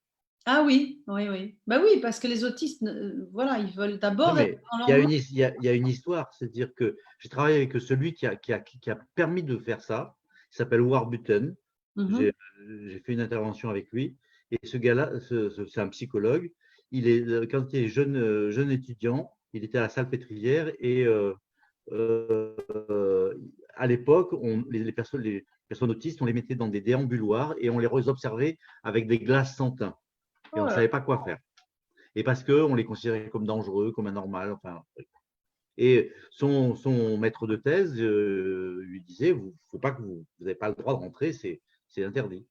Ah oui, oui, oui. Bah oui, parce que les autistes, voilà, ils veulent Non, d'abord être mais dans il y leur a monde. il y a une histoire. C'est-à-dire que j'ai travaillé avec celui qui a permis de faire ça. Il s'appelle Warburton. Mhm, J'ai j'ai fait une intervention avec lui. Et ce gars-là, c'est un psychologue. Quand il est jeune étudiant, il était à la Salpêtrière et à l'époque, les personnes autistes, on les mettait dans des déambuloirs et on les observait avec des glaces sans teint. Et on ne voilà. savait pas quoi faire. Et parce qu'on les considérait comme dangereux, comme anormal. Enfin, et son maître de thèse lui disait, faut pas que vous n'avez pas le droit de rentrer, c'est interdit.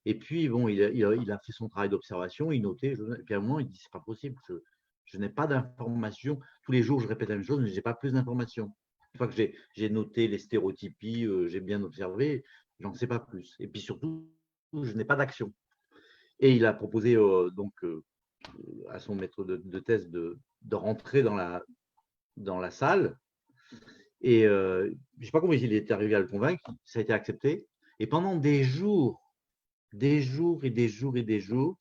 Et puis, bon, il a fait son travail d'observation, il notait, et puis à un moment, il dit, c'est pas possible, je n'ai pas d'informations. Tous les jours, je répète la même chose, mais je n'ai pas plus d'informations. Une fois que j'ai noté les stéréotypies, j'ai bien observé, j'en sais pas plus. Et puis surtout, je n'ai pas d'action. Et il a proposé à son maître de thèse de rentrer dans la salle. Et je ne sais pas comment il est arrivé à le convaincre, ça a été accepté. Et pendant des jours et des jours et des jours,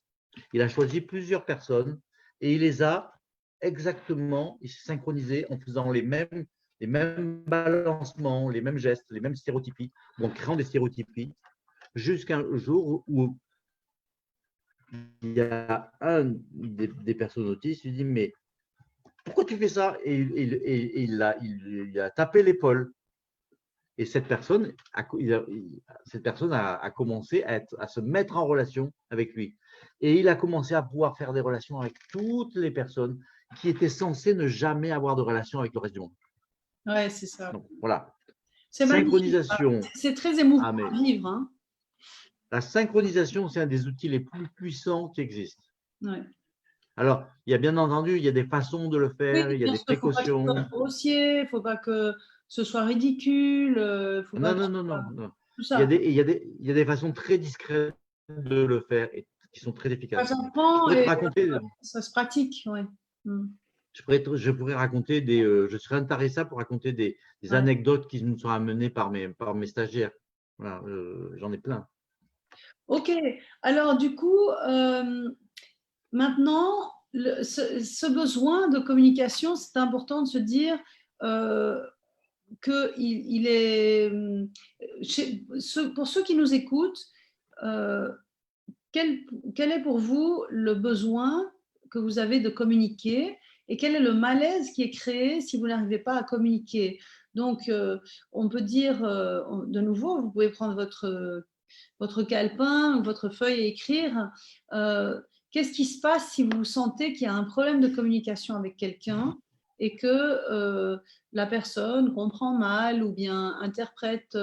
il a choisi plusieurs personnes et il les a exactement, il s'est synchronisé en faisant les mêmes balancements, les mêmes gestes, les mêmes stéréotypies, en créant des stéréotypies, jusqu'à un jour où il y a un des personnes autistes qui dit, mais pourquoi tu fais ça? Et il a tapé l'épaule. Et cette personne a commencé à se mettre en relation avec lui. Et il a commencé à pouvoir faire des relations avec toutes les personnes qui étaient censées ne jamais avoir de relation avec le reste du monde. Ouais, c'est ça. Donc, voilà. C'est magnifique. Synchronisation. C'est très émouvant Ah, mais à vivre, hein. la synchronisation, c'est un des outils les plus puissants qui existent. Ouais. Alors, il y a bien entendu, il y a des façons de le Oui, faire, il y a bien des sûr, il ne faut pas que ce soit précautions. grossier, il ne faut pas que ce soit ridicule, il ne faut pas Non, que non, ce non, soit non, non. tout Il y a ça. des, il y a des, il y a des façons très discrètes de le faire et qui sont très Ça efficaces. Je s'apprend pourrais te et raconter, ça se pratique, oui. Mm. je pourrais raconter je serais intéressé pour raconter des Ouais. anecdotes qui nous sont amenées par mes stagiaires. Voilà, j'en ai plein. Ok, alors du coup, maintenant, ce besoin de communication, c'est important de se dire que il est, pour ceux qui nous écoutent, euh, quel est pour vous le besoin que vous avez de communiquer et quel est le malaise qui est créé si vous n'arrivez pas à communiquer? Donc, on peut dire, de nouveau, vous pouvez prendre votre calepin ou votre feuille et écrire qu'est-ce qui se passe si vous sentez qu'il y a un problème de communication avec quelqu'un et que la personne comprend mal ou bien interprète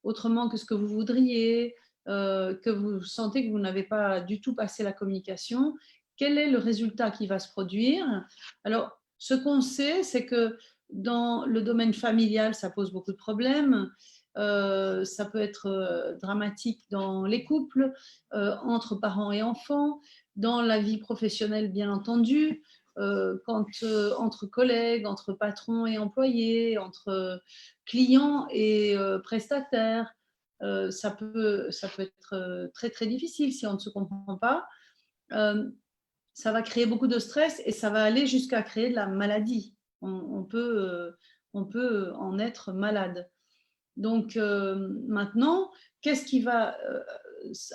autrement que ce que vous voudriez, que vous sentez que vous n'avez pas du tout passé la communication, quel est le résultat qui va se produire? Alors, ce qu'on sait, c'est que dans le domaine familial, ça pose beaucoup de problèmes. Ça peut être dramatique dans les couples, entre parents et enfants, dans la vie professionnelle, bien entendu, entre collègues, entre patrons et employés, entre clients et prestataires. Ça peut être très, très difficile si on ne se comprend pas. Euh, Ça va créer beaucoup de stress et ça va aller jusqu'à créer de la maladie. On peut en être malade. Donc maintenant, qu'est-ce qui va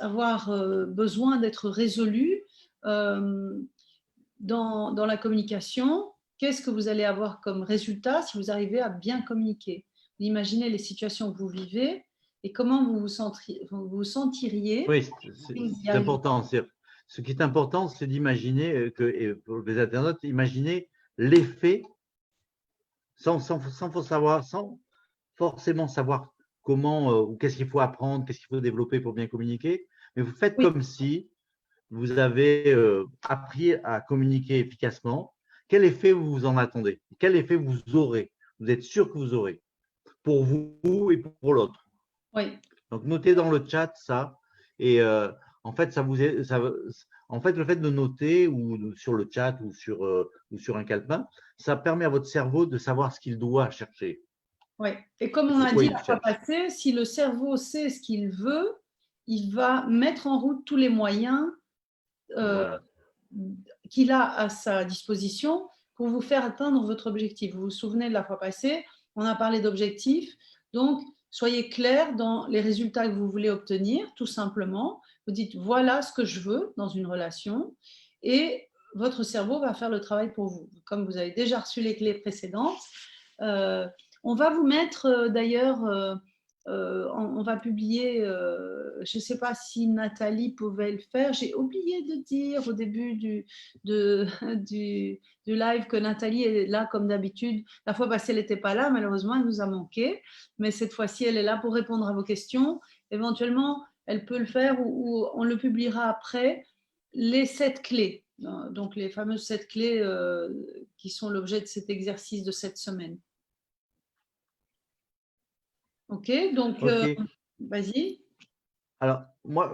avoir besoin d'être résolu euh, dans la communication? Qu'est-ce que vous allez avoir comme résultat si vous arrivez à bien communiquer? Imaginez les situations que vous vivez et comment vous vous sentiriez Oui, si vous y c'est arriviez. important. Ce qui est important, c'est d'imaginer et pour les internautes, imaginer l'effet sans forcément savoir comment ou qu'est-ce qu'il faut apprendre, qu'est-ce qu'il faut développer pour bien communiquer. Mais vous faites Oui, comme si vous avez appris à communiquer efficacement. Quel effet vous en attendez? Quel effet vous aurez? Vous êtes sûr que vous aurez pour vous et pour l'autre. oui. Donc, notez dans le chat ça. Et en fait, en fait, le fait de noter ou sur le chat ou sur un calepin, ça permet à votre cerveau de savoir ce qu'il doit chercher Oui. Et comme et on a pourquoi dit il le la fois cherche. passée, si le cerveau sait ce qu'il veut, il va mettre en route tous les moyens euh, Voilà. qu'il a à sa disposition pour vous faire atteindre votre objectif. Vous vous souvenez de la fois passée, on a parlé d'objectifs. Donc, soyez clair dans les résultats que vous voulez obtenir, tout simplement. Vous dites, voilà ce que je veux dans une relation et votre cerveau va faire le travail pour vous. Comme vous avez déjà reçu les clés précédentes, euh, on va vous mettre d'ailleurs on va publier, je ne sais pas si Nathalie pouvait le faire, j'ai oublié de dire au début de, du live que Nathalie est là comme d'habitude. La fois passée, elle n'était pas là, malheureusement, elle nous a manqué, mais cette fois-ci, elle est là pour répondre à vos questions. Éventuellement, elle peut le faire ou on le publiera après, les 7 clés, donc les fameuses 7 clés qui sont l'objet de cet exercice de cette semaine. Ok, donc OK. vas-y. Alors, moi,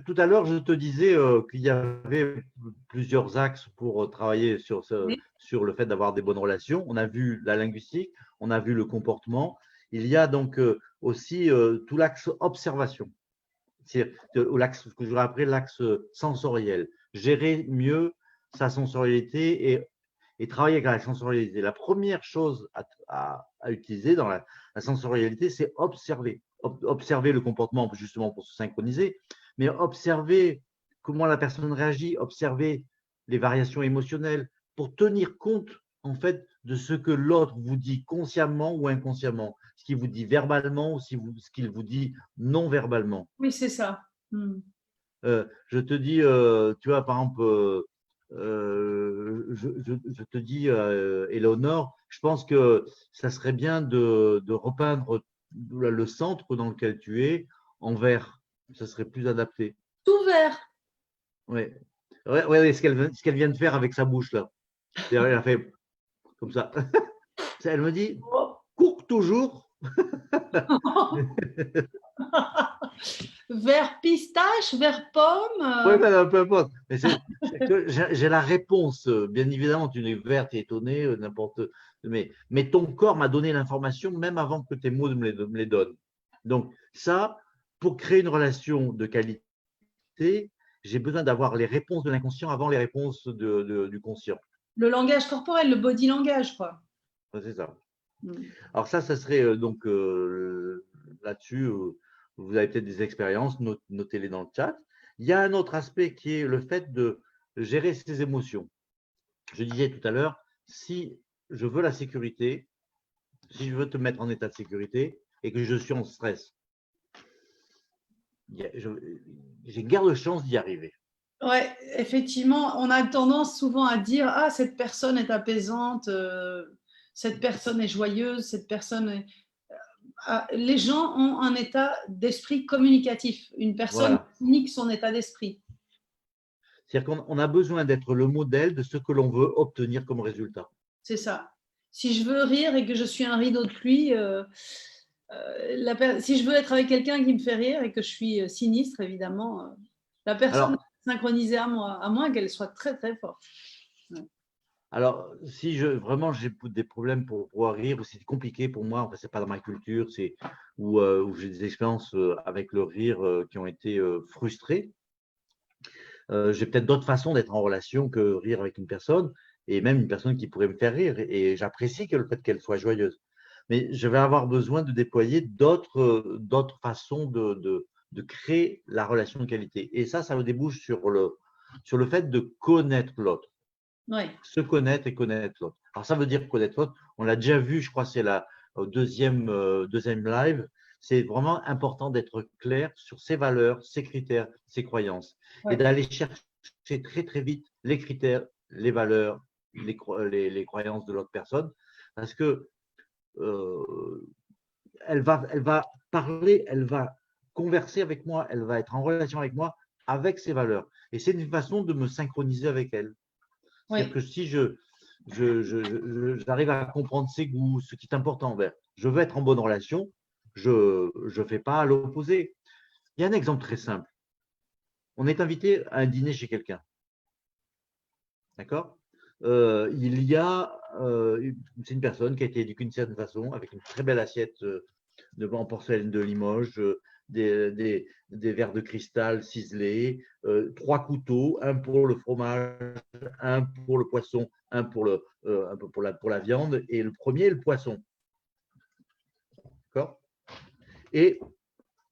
tout à l'heure, je te disais qu'il y avait plusieurs axes pour travailler Oui, sur le fait d'avoir des bonnes relations. On a vu la linguistique, on a vu le comportement. Il y a donc aussi tout l'axe observation. C'est l'axe, ce que j'aurais appelé l'axe sensoriel. Gérer mieux sa sensorialité et travailler avec la sensorialité. La première chose à utiliser dans la sensorialité, c'est observer. Observer le comportement justement pour se synchroniser, mais observer comment la personne réagit, observer les variations émotionnelles pour tenir compte en fait de ce que l'autre vous dit consciemment ou inconsciemment, ce qu'il vous dit verbalement ou ce qu'il vous dit non verbalement. oui, c'est ça. Je te dis, tu vois, par exemple, je te dis, Éléonore, je pense que ça serait bien de repeindre le centre dans lequel tu es en vert. Ça serait plus adapté. Tout vert. Ouais. Ouais, ouais, ouais, ce qu'elle vient de faire avec sa bouche là. C'est-à-dire, elle a fait comme ça. Elle me dit, cours toujours. Vert pistache, vert pomme. Oui, peu importe. Mais c'est que j'ai la réponse. Bien évidemment, tu es verte et étonnée, n'importe. Mais ton corps m'a donné l'information même avant que tes mots me les donnent. Donc, ça, pour créer une relation de qualité, j'ai besoin d'avoir les réponses de l'inconscient avant les réponses du conscient. Le langage corporel, le body langage, quoi. C'est ça. Mm. Alors ça serait donc là-dessus, vous avez peut-être des expériences, notez-les dans le chat. Il y a un autre aspect qui est le fait de gérer ses émotions. Je disais tout à l'heure, si je veux la sécurité, si je veux te mettre en état de sécurité et que je suis en stress, j'ai guère de chance d'y arriver. Ouais, effectivement, on a tendance souvent à dire ah cette personne est apaisante, cette personne est joyeuse, cette personne est... Les gens ont un état d'esprit communicatif. Une personne Voilà. communique son état d'esprit. C'est-à-dire qu'on a besoin d'être le modèle de ce que l'on veut obtenir comme résultat. C'est ça. Si je veux rire et que je suis un rideau de pluie, si je veux être avec quelqu'un qui me fait rire et que je suis sinistre, évidemment, la personne Alors, est synchronisée à moi, à moins qu'elle soit très très forte. Ouais. Alors, si vraiment j'ai des problèmes pour pouvoir rire, ou c'est compliqué pour moi, enfin, c'est pas dans ma culture, où j'ai des expériences avec le rire qui ont été frustrées. J'ai peut-être d'autres façons d'être en relation que rire avec une personne, et même une personne qui pourrait me faire rire. Et j'apprécie que le fait qu'elle soit joyeuse. Mais je vais avoir besoin de déployer d'autres façons de créer la relation de qualité. Et ça me débouche sur le fait de connaître l'autre. Ouais. Se connaître et connaître l'autre. Alors, ça veut dire connaître l'autre. On l'a déjà vu, je crois, c'est la deuxième live. C'est vraiment important d'être clair sur ses valeurs, ses critères, ses croyances. Et Ouais. d'aller chercher très, très vite les critères, les valeurs, les croyances de l'autre personne. Parce que elle va parler, elle va converser avec moi, elle va être en relation avec moi avec ses valeurs. Et c'est une façon de me synchroniser avec elle. C'est-à-dire Ouais. que si j'arrive à comprendre ses goûts, ce qui est important, je veux être en bonne relation, je ne fais pas à l'opposé. Il y a un exemple très simple. On est invité à un dîner chez quelqu'un. D'accord Il y a, c'est une personne qui a été éduquée d'une certaine façon, avec une très belle assiette en porcelaine de Limoges, des verres de cristal ciselés, 3 couteaux, un pour le fromage, un pour le poisson, un un peu pour la viande, et le premier, le poisson. D'accord Et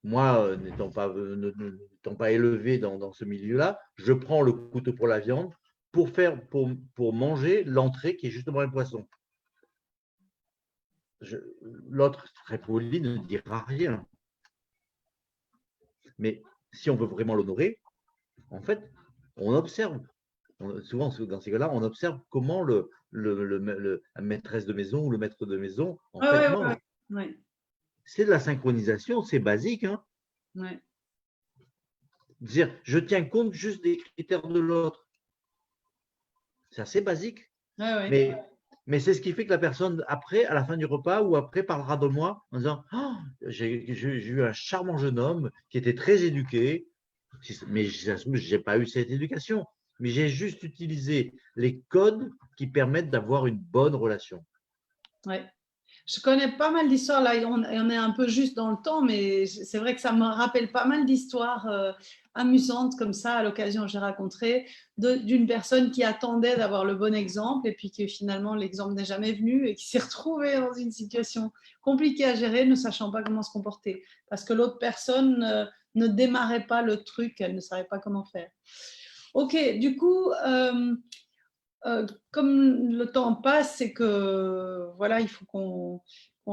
moi, n'étant pas élevé dans ce milieu-là, je prends le couteau pour la viande pour manger l'entrée qui est justement le poisson. L'autre, très poli, ne dira rien. Mais si on veut vraiment l'honorer, en fait, on observe. Souvent, dans ces cas-là, on observe comment la maîtresse de maison ou le maître de maison, en Ouais, fait, ouais, mange. ouais, ouais, C'est de la synchronisation, c'est basique. Hein. ouais. Dire, je tiens compte juste des critères de l'autre. C'est assez basique. Ouais, ouais. Mais c'est ce qui fait que la personne, après, à la fin du repas ou après, parlera de moi en disant oh, j'ai eu un charmant jeune homme qui était très éduqué, mais je n'ai pas eu cette éducation. Mais j'ai juste utilisé les codes qui permettent d'avoir une bonne relation. Ouais. Je connais pas mal d'histoires, là, on est un peu juste dans le temps, mais c'est vrai que ça me rappelle pas mal d'histoires amusantes comme ça, à l'occasion, j'ai raconté, d'une personne qui attendait d'avoir le bon exemple et puis que finalement l'exemple n'est jamais venu et qui s'est retrouvée dans une situation compliquée à gérer, ne sachant pas comment se comporter, parce que l'autre personne ne démarrait pas le truc, elle ne savait pas comment faire. Ok, du coup, comme le temps passe et que voilà, il faut qu'on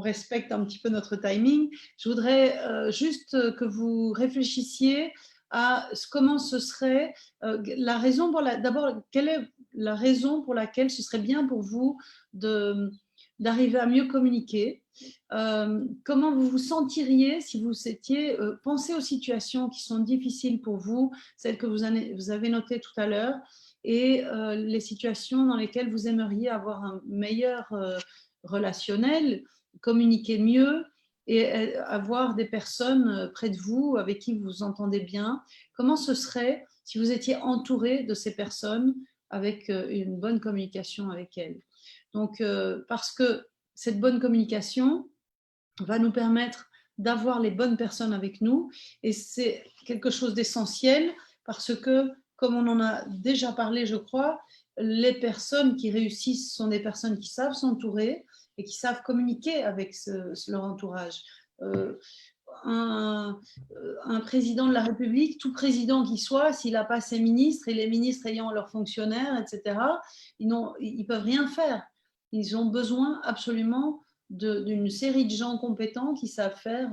respecte un petit peu notre timing, je voudrais juste que vous réfléchissiez à comment ce serait la raison pour d'abord, quelle est la raison pour laquelle ce serait bien pour vous de d'arriver à mieux communiquer. Comment vous vous sentiriez si vous étiez… pensez aux situations qui sont difficiles pour vous, celles que vous avez notées tout à l'heure, et les situations dans lesquelles vous aimeriez avoir un meilleur relationnel, communiquer mieux et avoir des personnes près de vous avec qui vous vous entendez bien. Comment ce serait si vous étiez entouré de ces personnes avec une bonne communication avec elles? Donc, parce que cette bonne communication va nous permettre d'avoir les bonnes personnes avec nous, et c'est quelque chose d'essentiel parce que, comme on en a déjà parlé, je crois, les personnes qui réussissent sont des personnes qui savent s'entourer et qui savent communiquer avec leur entourage. Un président de la République, tout président qui soit, s'il n'a pas ses ministres et les ministres ayant leurs fonctionnaires, etc., ils ne peuvent rien faire. Ils ont besoin absolument d'une série de gens compétents qui savent faire,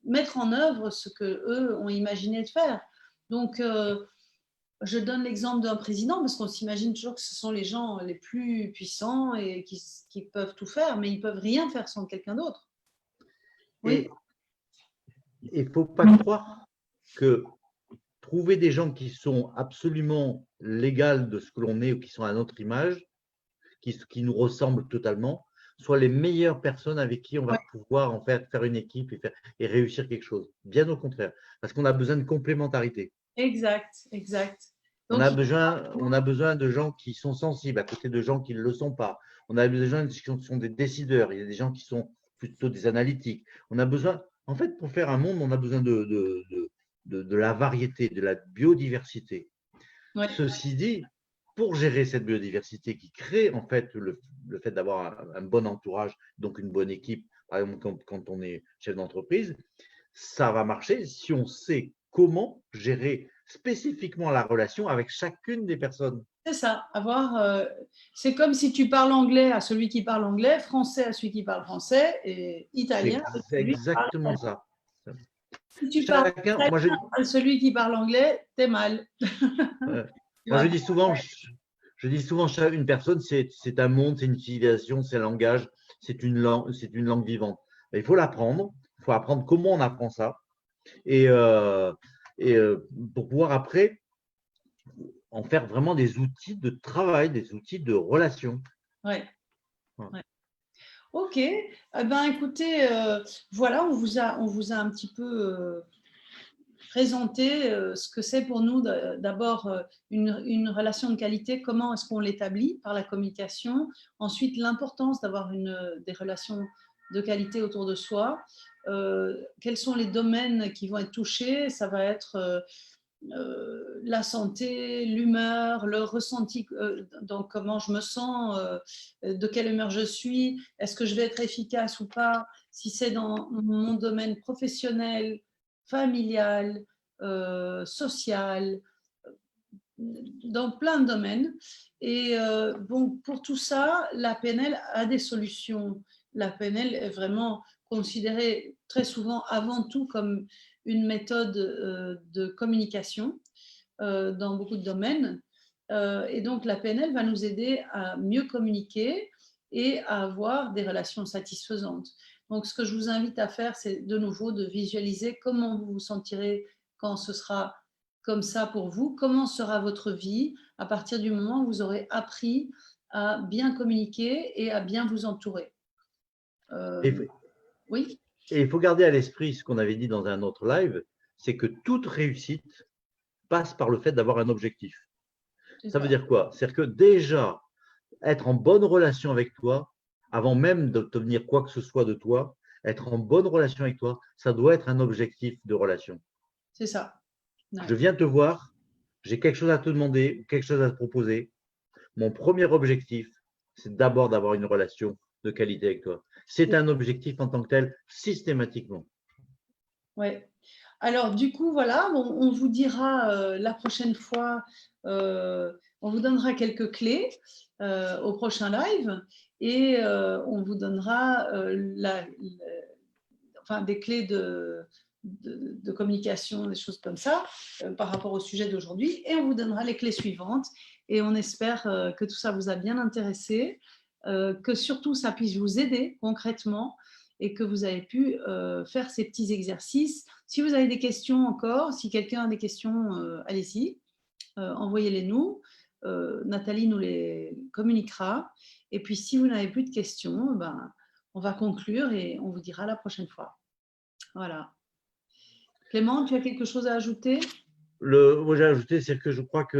mettre en œuvre ce qu'eux ont imaginé de faire. Donc, je donne l'exemple d'un président parce qu'on s'imagine toujours que ce sont les gens les plus puissants et qui peuvent tout faire, mais ils ne peuvent rien faire sans quelqu'un d'autre. Oui. Et il ne faut pas croire que trouver des gens qui sont absolument légaux de ce que l'on est ou qui sont à notre image, qui nous ressemblent totalement, soient les meilleures personnes avec qui on va pouvoir en fait faire une équipe et réussir quelque chose. Bien au contraire, parce qu'on a besoin de complémentarité. Exact, exact. Donc, on a besoin de gens qui sont sensibles à côté de gens qui ne le sont pas. On a besoin de gens qui sont des décideurs. Il y a des gens qui sont plutôt des analytiques. On a besoin, en fait, pour faire un monde, on a besoin de la variété, de la biodiversité. Ouais. Ceci dit, pour gérer cette biodiversité qui crée en fait le fait d'avoir un bon entourage, donc une bonne équipe, par exemple quand on est chef d'entreprise, ça va marcher si on sait comment gérer spécifiquement la relation avec chacune des personnes. C'est ça, c'est comme si tu parles anglais à celui qui parle anglais, français à celui qui parle français et italien à celui exactement ça. Si tu parles à celui qui parle anglais, t'es mal. Moi, je dis souvent, une personne, c'est un monde, c'est une civilisation, c'est un langage, c'est une langue vivante. Il faut l'apprendre, il faut apprendre comment on apprend ça, et pour pouvoir après en faire vraiment des outils de travail, des outils de relation. Ouais. Ok, écoutez, voilà, on vous a un petit peu présenter ce que c'est pour nous d'abord une relation de qualité, comment est-ce qu'on l'établit par la communication, ensuite l'importance d'avoir des relations de qualité autour de soi, quels sont les domaines qui vont être touchés, ça va être la santé, l'humeur, le ressenti, donc comment je me sens, de quelle humeur je suis, est-ce que je vais être efficace ou pas, si c'est dans mon domaine professionnel, familial, social, dans plein de domaines. Et bon, pour tout ça, la PNL a des solutions. La PNL est vraiment considérée très souvent avant tout comme une méthode de communication dans beaucoup de domaines. Et donc, la PNL va nous aider à mieux communiquer et à avoir des relations satisfaisantes. Donc, ce que je vous invite à faire, c'est de nouveau de visualiser comment vous vous sentirez quand ce sera comme ça pour vous, comment sera votre vie à partir du moment où vous aurez appris à bien communiquer et à bien vous entourer. Oui. Et il faut garder à l'esprit ce qu'on avait dit dans un autre live, c'est que toute réussite passe par le fait d'avoir un objectif. Ça veut dire quoi? C'est-à-dire que déjà, être en bonne relation avec toi, avant même d'obtenir quoi que ce soit de toi, être en bonne relation avec toi, ça doit être un objectif de relation. C'est ça. Ouais. Je viens te voir, j'ai quelque chose à te demander, quelque chose à te proposer. Mon premier objectif, c'est d'abord d'avoir une relation de qualité avec toi. C'est un objectif en tant que tel, systématiquement. Oui. Alors, du coup, voilà, on vous dira la prochaine fois, on vous donnera quelques clés au prochain live et on vous donnera des clés de communication, des choses comme ça, par rapport au sujet d'aujourd'hui. Et on vous donnera les clés suivantes. Et on espère que tout ça vous a bien intéressé. que surtout ça puisse vous aider concrètement et que vous avez pu faire ces petits exercices. Si vous avez des questions encore, si quelqu'un a des questions, allez-y, envoyez-les nous. Nathalie nous les communiquera. Et puis, si vous n'avez plus de questions, ben, on va conclure et on vous dira la prochaine fois. Voilà. Clément, tu as quelque chose à ajouter? Moi, j'ai ajouté, c'est que je crois que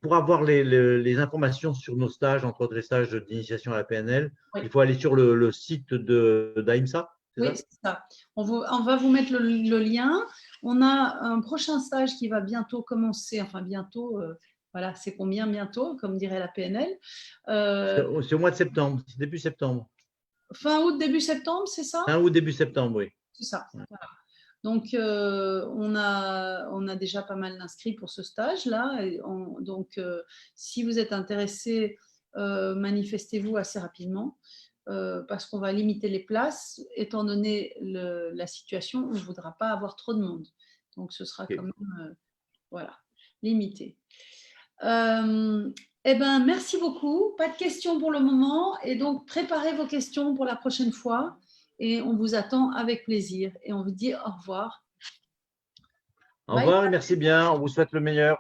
pour avoir les informations sur nos stages, entre autres les stages d'initiation à la PNL, Oui. il faut aller sur le site d'AIMSA. Oui, c'est ça. On va vous mettre le lien. On a un prochain stage qui va bientôt commencer, enfin bientôt, voilà, c'est combien bientôt, comme dirait la PNL. C'est au mois de septembre, c'est début septembre. Fin août, début septembre, c'est ça? Fin août, début septembre, oui. C'est ça. Ouais. Voilà. Donc, on a déjà pas mal d'inscrits pour ce stage-là. Donc, si vous êtes intéressé, manifestez-vous assez rapidement parce qu'on va limiter les places. Étant donné la situation, on ne voudra pas avoir trop de monde. Donc, ce sera quand même voilà, limité. Eh ben, merci beaucoup. Pas de questions pour le moment. Et donc, préparez vos questions pour la prochaine fois. Et on vous attend avec plaisir. Et on vous dit au revoir. Au revoir et merci bien. On vous souhaite le meilleur.